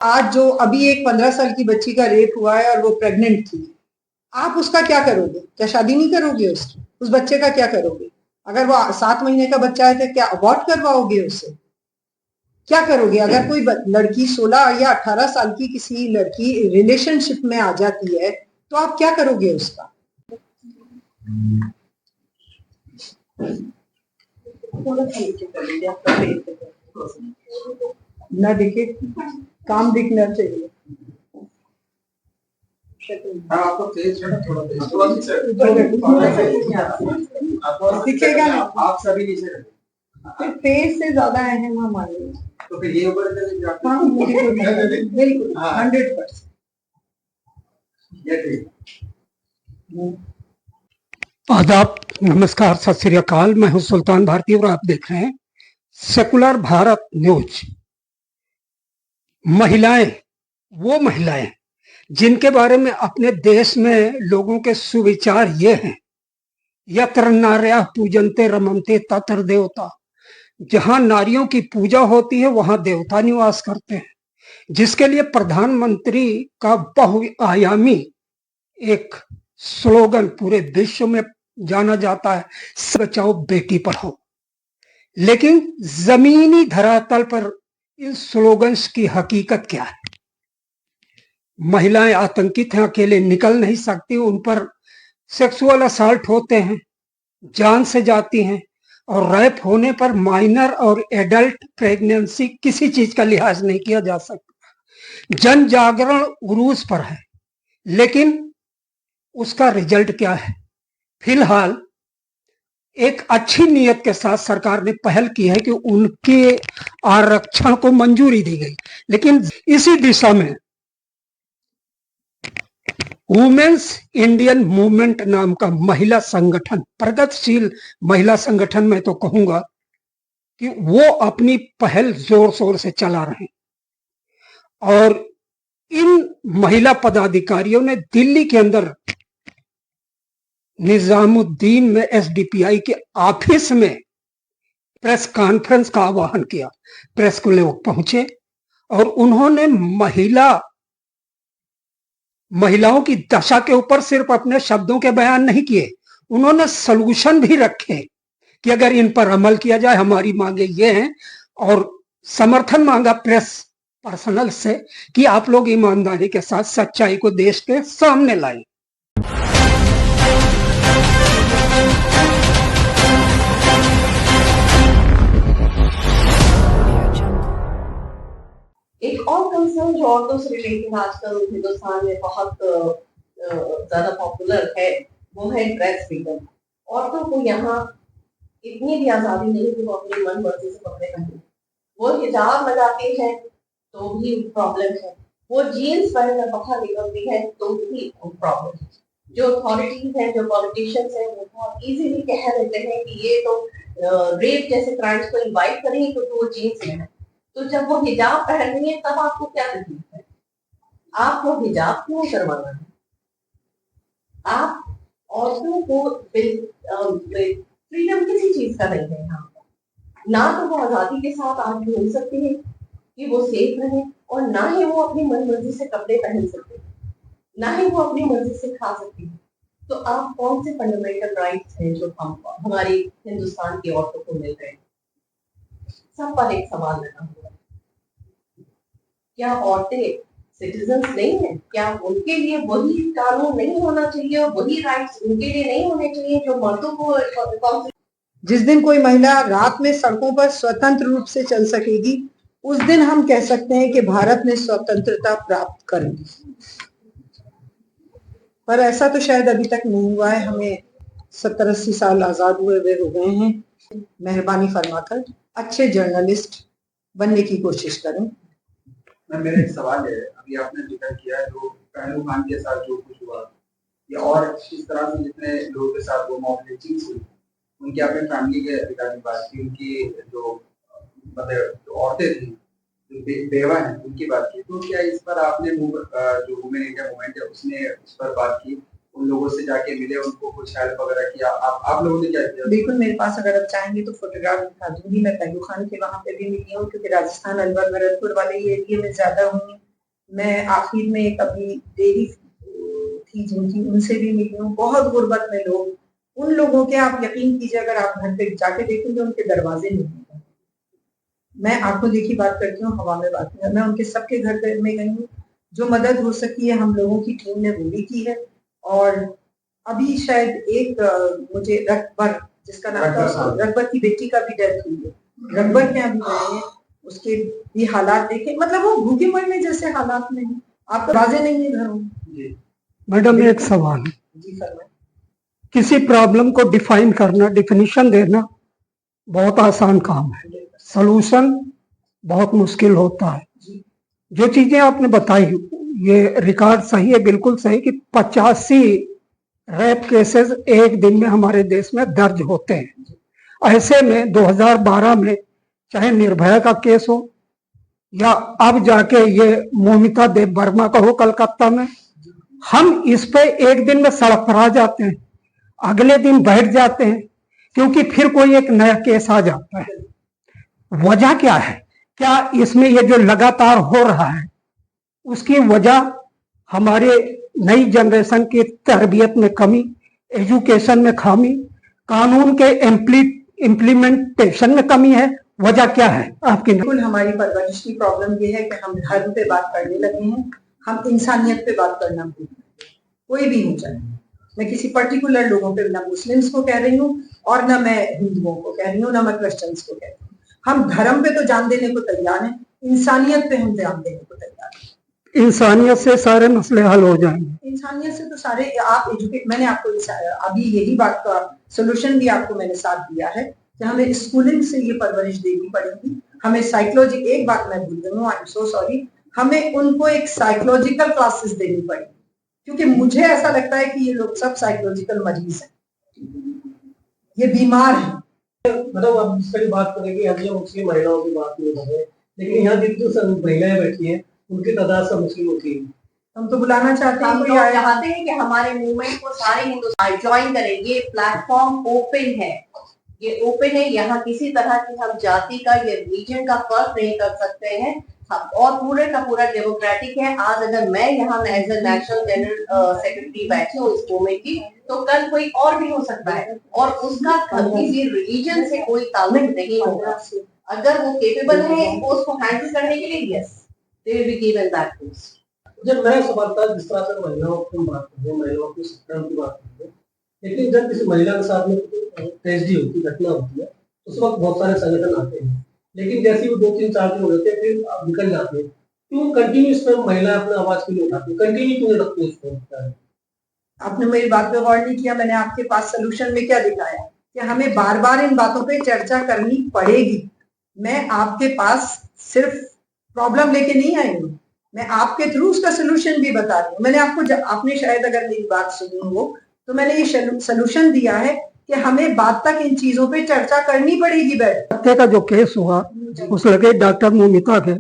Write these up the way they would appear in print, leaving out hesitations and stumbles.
आज जो अभी एक 15 साल की बच्ची का रेप हुआ है और वो प्रेग्नेंट थी, आप उसका क्या करोगे? क्या शादी नहीं करोगे उसकी? उस बच्चे का क्या करोगे? अगर वो 7 महीने का बच्चा है तो क्या अबॉर्ट करवाओगे उससे? क्या करोगे? अगर कोई लड़की 16 या 18 साल की किसी लड़की रिलेशनशिप में आ जाती है तो आप क्या करोगे उसका? ना दिखे, काम दिखना चाहिए। हाँ, आपका फेस है ना, थोड़ा फेस थोड़ा नीचे दिखेगा ना, आप सभी नीचे फिर फेस से ज्यादा अहम हमारे लिए। तो फिर ये ऊपर चले हाँ, बिल्कुल 100%। ये ठीक। आदाब, नमस्कार, सत श्री अकाल। मैं हूं सुल्तान भारती और आप देख रहे हैं सेकुलर भारत न्यूज। महिलाएं, वो महिलाएं जिनके बारे में अपने देश में लोगों के सुविचार ये हैं, यत्र नार्यः पूजन्ते रमन्ते तत्र देवता। जहां नारियों की पूजा होती है वहां देवता निवास करते हैं, जिसके लिए प्रधानमंत्री का बहुआयामी एक स्लोगन पूरे विश्व में जाना जाता है, बचाओ बेटी पढ़ाओ। लेकिन जमीनी धरातल पर इन स्लोगन्स की हकीकत क्या है? महिलाएं आतंकित हैं, अकेले निकल नहीं सकती, उन पर सेक्सुअल असॉल्ट होते हैं, जान से जाती हैं, और रैप होने पर माइनर और एडल्ट प्रेगनेंसी किसी चीज का लिहाज नहीं किया जा सकता। जन जागरण उरूज पर है, लेकिन उसका रिजल्ट क्या है? फिलहाल एक अच्छी नीयत के साथ सरकार ने पहल की है कि उनके आरक्षण को मंजूरी दी गई, लेकिन इसी दिशा में वुमेन्स इंडियन मूवमेंट नाम का महिला संगठन, प्रगतिशील महिला संगठन मैं तो कहूंगा कि वो अपनी पहल जोर शोर से चला रहे हैं। और इन महिला पदाधिकारियों ने दिल्ली के अंदर निजामुद्दीन में एसडीपीआई के ऑफिस में प्रेस कॉन्फ्रेंस का आह्वान किया। प्रेस को लोग पहुंचे और उन्होंने महिलाओं की दशा के ऊपर सिर्फ अपने शब्दों के बयान नहीं किए, उन्होंने सलूशन भी रखे कि अगर इन पर अमल किया जाए, हमारी मांगे ये हैं। और समर्थन मांगा प्रेस पर्सनल से कि आप लोग ईमानदारी के साथ सच्चाई को देश के सामने लाएं। एक और कंसर्न जो औरतों से रिलेटेड आजकल हिंदुस्तान में बहुत ज्यादा पॉपुलर है, वो है ड्रेस फ्रीडम। औरतों को यहाँ इतनी भी आजादी नहीं कि वो अपनी मन मर्जी से कपड़े पहने। वो हिजाब लगाती है तो भी प्रॉब्लम है, वो जीन्स पहनकर बाहर निकलती है तो भी प्रॉब्लम है। जो अथॉरिटीज हैं, जो पॉलिटिशियंस हैं, वो बहुत इजीली कह देते हैं कि ये तो रेप जैसे क्राइम्स को इनवाइट करेंगे क्योंकि वो जीन्स में है। तो जब वो हिजाब पहन रही है तब आपको क्या तकलीफ है? आपको हिजाब क्यों करवाना है? आप औरतों को फ्रीडम किसी चीज का नहीं है यहाँ पर। ना तो वो आजादी के साथ आज घूम सकती है कि वो सेफ रहे, और ना ही वो अपनी मन मर्जी से कपड़े पहन सकते हैं, ना ही वो अपनी मर्जी से खा सकती है। तो आप कौन से फंडामेंटल राइट्स हैं जो हमारी हिंदुस्तान की औरतों को मिल रहे हैं? सब पर एक सवाल लगा हुआ है। क्या औरतें सिटीजन्स नहीं है? क्या उनके लिए वही कानून नहीं होना चाहिए और वही राइट्स उनके लिए नहीं होने चाहिए जो मर्दों को? जिस दिन कोई महिला रात में सड़कों पर स्वतंत्र रूप से चल सकेगी, उस दिन हम कह सकते हैं कि भारत ने स्वतंत्रता प्राप्त कर ली। पर ऐसा तो शायद अभी तक नहीं हुआ है। हमें 70-80 साल आजाद हुए हो गए हैं। मेहरबानी फरमाकर अच्छे जर्नलिस्ट बनने की कोशिश करें। मेरा एक सवाल है, अभी आपने जिक्र किया जो पहलू खान के साथ जो कुछ हुआ, या और इस तरह से जितने लोगों के साथ वो मॉब लिंचिंग हुई, उनकी आपने फैमिली के रिगार्डिंग बात की, उनकी जो मतलब जो औरतें थी, जो बेवा हैं, उनकी बात की, तो क्या इस पर आपने जो वुमेन इंडिया मूवमेंट है उसने उस पर बात की? उन लोगों से जाके मिले, उनको कुछ हेल्प वगैरह किया? आप लोगों ने क्या किया? बिल्कुल, मेरे पास अगर आप चाहेंगे तो फोटोग्राफ दिखा दूंगी। मैं पहलू खान के वहां पे भी मिली हूँ, क्योंकि राजस्थान अलवर भरतपुर वाले एरिया में ज्यादा हुई। मैं आखिर में एक अभी देवी थी जिनकी, उनसे भी मिली हूँ। बहुत गुर्बत में लोग, उन लोगों के आप यकीन कीजिए अगर आप घर पे जाके देखेंगे उनके दरवाजे नहीं हैं। मैं आंखों देखी बात करती हूँ, हवा में बात नहीं। मैं उनके सबके घर में गई हूँ। जो मदद हो सकी है हम लोगों की टीम ने वो भी की है। और अभी शायद एक मुझे रकबर, जिसका नाम था, रकबर की बेटी का भी डेथ हुई है। रकबर के अभी गए हैं, उसके भी हालात देखे, मतलब वो भूखे मरने जैसे हालात में है। आप दरवाजे नहीं है घरों में। मैडम एक सवाल है, जी फरमाइए। किसी प्रॉब्लम को डिफाइन करना, डिफिनीशन देना बहुत आसान काम है, सॉल्यूशन बहुत मुश्किल होता है। जो चीजें आपने बताई ये रिकॉर्ड सही है, बिल्कुल सही कि 85 रेप केसेस एक दिन में हमारे देश में दर्ज होते हैं। ऐसे में 2012 में चाहे निर्भया का केस हो या अब जाके ये मौमिता देव वर्मा का हो कलकत्ता में, हम इस पे एक दिन में सड़क पर आ जाते हैं, अगले दिन बैठ जाते हैं, क्योंकि फिर कोई एक नया केस आ जाता है। वजह क्या है? क्या इसमें ये जो लगातार हो रहा है उसकी वजह हमारे नई जनरेशन की तरबियत में कमी, एजुकेशन में खामी, कानून के इम्प्लीमेंटेशन में कमी है? वजह क्या है आपकी? बिल्कुल हमारी परवरिश की प्रॉब्लम ये है कि हम धर्म पे बात करने लगे हैं, हम इंसानियत पे बात करना भूल गए। कोई भी हो जाए, मैं किसी पर्टिकुलर लोगों पे, ना मुस्लिम्स को कह रही हूँ और ना मैं हिंदुओं को कह रही हूँ, ना मैं क्रिश्चियंस को कह रही हूँ। हम धर्म पे तो जान देने को तैयार हैं, इंसानियत पे हम ध्यान देने को तैयार हैं। इंसानियत से सारे मसले हल हो जाएंगे। इंसानियत से तो सारे, आप एजुकेट, मैंने आपको अभी यही बात का सोल्यूशन भी आपको मैंने साथ दिया है कि हमें स्कूलिंग से ये परवरिश देनी पड़ेगी। हमें साइकोलॉजी, एक बात मैं भूल गई हूँ, आई एम सो सॉरी, हमें उनको एक साइकोलॉजिकल क्लासेस देनी पड़ेगी, क्योंकि मुझे ऐसा लगता है कि ये लोग सब साइकोलॉजिकल मरीज हैं, ये बीमार हैं। मतलब आप इस पर बात करेंगे, हम लोग मुस्लिम महिलाओं की बात नहीं कर रहे, लेकिन यहाँ जितनी जो महिलाएं बैठी हैं उनकी तादाद सब मुस्लिम होती है। हम तो बुलाना चाहते हैं, हम कोई आए। चाहते हैं कि हमारे मूवमेंट को सारे हिंदुस्तान ज्वाइन करें। ये प्लेटफॉर्म ओपन है, ये ओपन है। यहाँ किसी तरह की हम जाति का या रीजन का फर्क नहीं कर सकते हैं, और पूरे का पूरा डेमोक्रेटिक है। आज अगर मैं यहाँ as a national general secretary बैठी हूँ इस मूवमेंट की, तो कल कोई और भी हो सकता है और उसका किसी रिलीजन से कोई ताल्लुक नहीं होगा। अगर वो केपेबल है उसको हैंडल करने के लिए, yes, they will be given that post. जब मैं सवाल था, जिस तरह से महिलाओं की बात करते हैं, महिलाओं की शिक्षा की बात करते हैं, लेकिन जब किसी महिला के साथ में ट्रेजेडी होती, घटना होती है, उस वक्त बहुत सारे संगठन आते हैं, लेकिन जैसे वो 2-3-4 दिन हो जाते हैं फिर आप निकल जाते हैं। क्यों कंटिन्यू इस पर महिला अपना आवाज क्यों उठाती है, कंटिन्यू क्यों रखती है इसको? आपने मेरी बात पे गौर नहीं किया। मैंने आपके पास सोल्यूशन में क्या दिखाया कि हमें बार बार इन बातों पे चर्चा करनी पड़ेगी। मैं आपके पास सिर्फ प्रॉब्लम लेके नहीं आई हूँ, मैं आपके थ्रू उसका सोल्यूशन भी बता रही हूँ। मैंने आपको, आपने शायद अगर मेरी बात सुनी हो तो मैंने ये सोल्यूशन दिया है कि हमें बात तक इन चीजों पे चर्चा करनी पड़ेगी। हत्या का जो केस हुआ उस लगे डॉक्टर मौमिता के,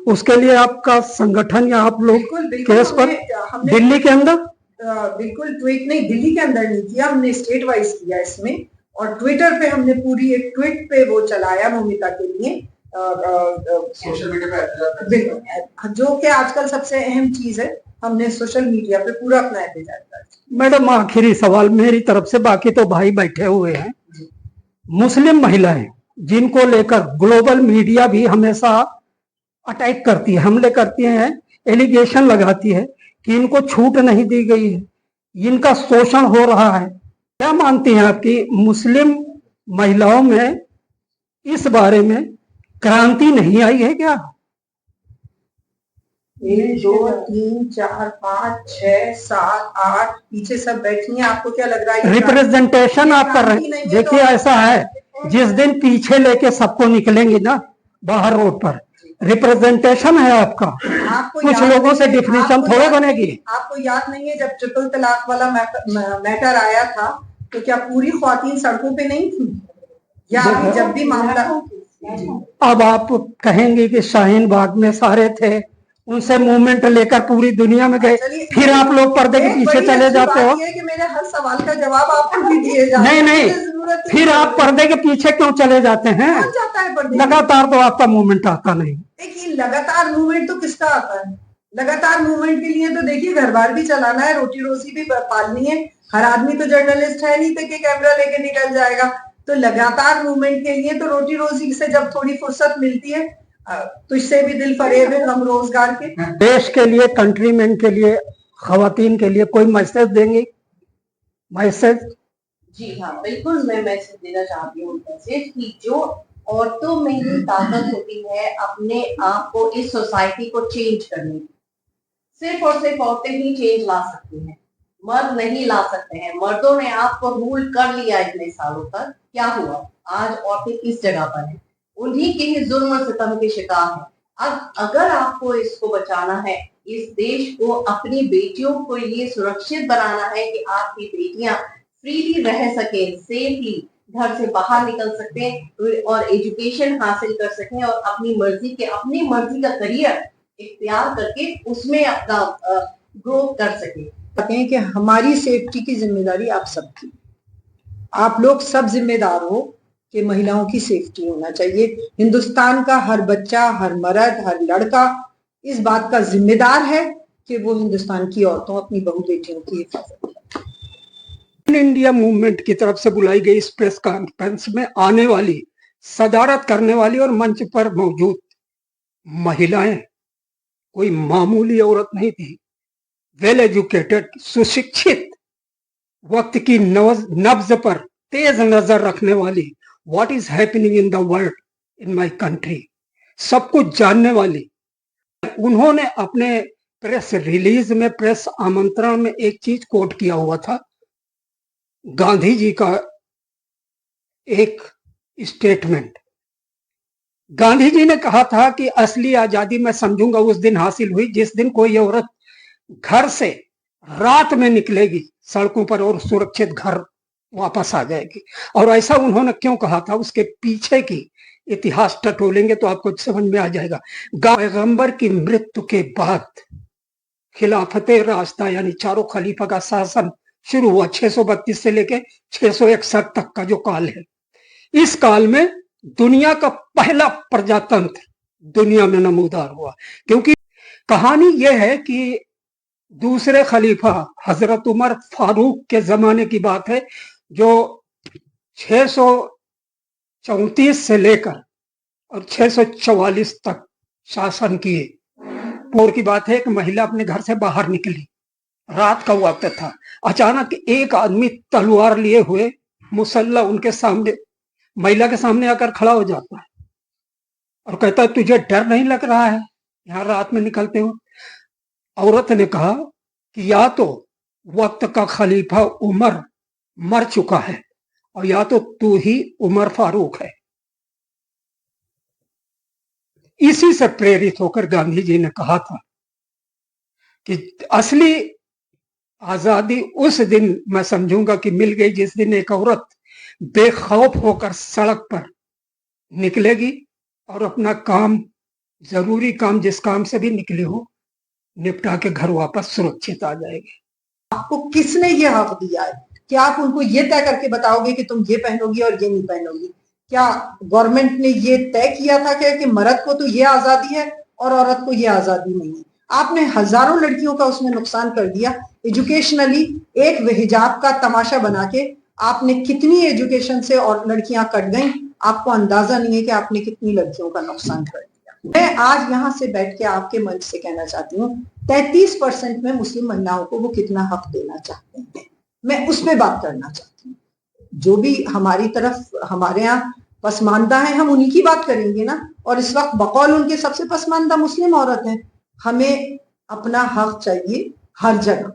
उसके लिए आपका संगठन या आप लोग केस पर दिल्ली के अंदर बिल्कुल ट्वीट नहीं, दिल्ली के अंदर नहीं किया, हमने स्टेट वाइज किया इसमें, और ट्विटर पे हमने पूरी एक ट्वीट पे वो चलाया मौमिता के लिए, सोशल मीडिया पे, जो कि आजकल सबसे अहम चीज है। हमने सोशल मीडिया पे पूरा अपना एहतजाज किया। मैडम आखिरी सवाल मेरी तरफ से, बाकी तो भाई बैठे हुए हैं, मुस्लिम महिलाएं जिनको लेकर ग्लोबल मीडिया भी हमेशा अटैक करती है, हमले करती है, एलिगेशन लगाती है कि इनको छूट नहीं दी गई है, इनका शोषण हो रहा है, क्या मानती हैं आपकी मुस्लिम महिलाओं में इस बारे में क्रांति नहीं आई है क्या? 1 2 3 4 5 6 7 8 पीछे सब बैठी हैं, आपको क्या लग रहा है? रिप्रेजेंटेशन आप कर रहे हैं। देखिए ऐसा है, जिस दिन पीछे लेके सबको निकलेंगे ना बाहर रोड पर, रिप्रेजेंटेशन है आपका, कुछ लोगों से डिफिनेशन थोड़े बनेगी। आपको याद नहीं है जब ट्रिपल तलाक वाला मैटर आया था तो क्या पूरी ख्वातीन सड़कों पे नहीं थी? या अभी जब भी मामला, अब आप कहेंगे कि शाहीन बाग में सारे थे, उनसे मूवमेंट लेकर पूरी दुनिया में गए, फिर आप लोग पर्दे के पीछे चले जाते हो। कि मेरे हर सवाल का जवाब आपको भी दिए जाते हैं। नहीं, फिर आप पर्दे के पीछे क्यों चले जाते हैं? जाता है पर्दे, लगातार तो आपका मूवमेंट आता नहीं। देखिए लगातार मूवमेंट तो किसका आता है? लगातार मूवमेंट के लिए तो देखिए घर बार भी चलाना है, रोटी रोजी भी पालनी है। हर आदमी तो जर्नलिस्ट है नहीं कि कैमरा लेके निकल जाएगा। तो लगातार मूवमेंट के लिए तो रोटी रोजी से जब थोड़ी फुर्सत मिलती है, तुझसे भी दिल फरेब है हम रोजगार के। देश के लिए, कंट्रीमैन के लिए, खवातीन के लिए कोई मैसेज देंगे? मैसेज? जी हाँ, बिल्कुल मैं मैसेज देना चाहती हूँ मैसेज कि जो औरतों में ही ताकत होती है अपने आप को, इस सोसाइटी को चेंज करने की। सिर्फ और सिर्फ औरतें ही चेंज ला सकती हैं, मर्द नहीं ला सकते हैं। मर्दों ने आपको रूल कर लिया इतने सालों तक, क्या हुआ? आज औरतें किस जगह पर हैं? उन्हीं के ही जुल्म और सितम के शिकार हैं। अब अगर आपको इसको बचाना है, इस देश को, अपनी बेटियों को ये सुरक्षित बनाना है कि आपकी बेटियां फ्रीली रह सकें, सेफली घर से बाहर निकल सकें और एजुकेशन हासिल कर सकें और अपनी मर्जी का करियर इख्तियार करके उसमें अपना ग्रोथ कर सके। कहते हैं कि हमारी सेफ्टी की जिम्मेदारी आप सबकी, आप लोग सब जिम्मेदार हो कि महिलाओं की सेफ्टी होना चाहिए। हिंदुस्तान का हर बच्चा, हर मर्द, हर लड़का इस बात का जिम्मेदार है कि वो हिंदुस्तान की औरतों, अपनी बहू बेटियों की हिफाजत करे। इंडिया मूवमेंट की तरफ से बुलाई गई इस प्रेस कॉन्फ्रेंस में आने वाली, सदारत करने वाली और मंच पर मौजूद महिलाएं कोई मामूली औरत नहीं थी। वेल एजुकेटेड, सुशिक्षित, वक्त की नब्ज पर तेज नजर रखने वाली, what is happening in the world in my country, सब कुछ जानने वाली। उन्होंने अपने प्रेस रिलीज में, प्रेस आमंत्रण में एक चीज कोट किया हुआ था, गांधी जी का एक स्टेटमेंट। गांधी जी ने कहा था कि असली आजादी मैं समझूंगा उस दिन हासिल हुई जिस दिन कोई औरत घर से रात में निकलेगी सड़कों पर और सुरक्षित घर वापस आ जाएगी। और ऐसा उन्होंने क्यों कहा था, उसके पीछे की इतिहास टटोलेंगे तो आपको समझ में आ जाएगा। पैगंबर की मृत्यु के बाद खिलाफत रास्ता यानी चारों खलीफा का शासन शुरू हुआ 632 से लेके 661 तक का जो काल है। इस काल में दुनिया का पहला प्रजातंत्र दुनिया में नमूदार हुआ। क्योंकि कहानी यह है कि दूसरे खलीफा हजरत उमर फारूक के जमाने की बात है, जो 634 से लेकर और 644 तक शासन किए। पूर्व की बात है, एक महिला अपने घर से बाहर निकली, रात का वक्त था। अचानक एक आदमी तलवार लिए हुए मुसल्ला उनके सामने, महिला के सामने आकर खड़ा हो जाता है और कहता है, तुझे डर नहीं लग रहा है यहाँ रात में निकलते हो? औरत ने कहा कि या तो वक्त का खलीफा उमर मर चुका है और या तो तू ही उमर फारूक है। इसी से प्रेरित होकर गांधी जी ने कहा था कि असली आजादी उस दिन मैं समझूंगा कि मिल गई जिस दिन एक औरत बेखौफ होकर सड़क पर निकलेगी और अपना काम, जरूरी काम, जिस काम से भी निकले हो, निपटा के घर वापस सुरक्षित आ जाएगी। आपको किसने ये हक दिया है कि आप उनको ये तय करके बताओगे कि तुम ये पहनोगी और ये नहीं पहनोगी? क्या गवर्नमेंट ने ये तय किया था कि मर्द को तो ये आजादी है और औरत को ये आजादी नहीं है? आपने हजारों लड़कियों का उसमें नुकसान कर दिया। एजुकेशनली एक हिजाब का तमाशा बना के आपने कितनी एजुकेशन से और लड़कियां कट गई, आपको अंदाजा नहीं है कि आपने कितनी लड़कियों का नुकसान कर दिया। मैं आज यहाँ से बैठ के आपके मंच से कहना चाहती हूँ, 33% में मुस्लिम महिलाओं को वो कितना हक देना चाहते हैं, मैं उस पर बात करना चाहती हूँ। जो भी हमारी तरफ, हमारे यहाँ पसमानदा है, हम उन्हीं की बात करेंगे ना। और इस वक्त बकौल उनके सबसे पसमानदा मुस्लिम औरत है। हमें अपना हक चाहिए हर जगह,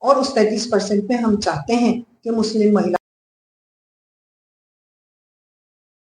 और उस 33% में हम चाहते हैं कि मुस्लिम महिला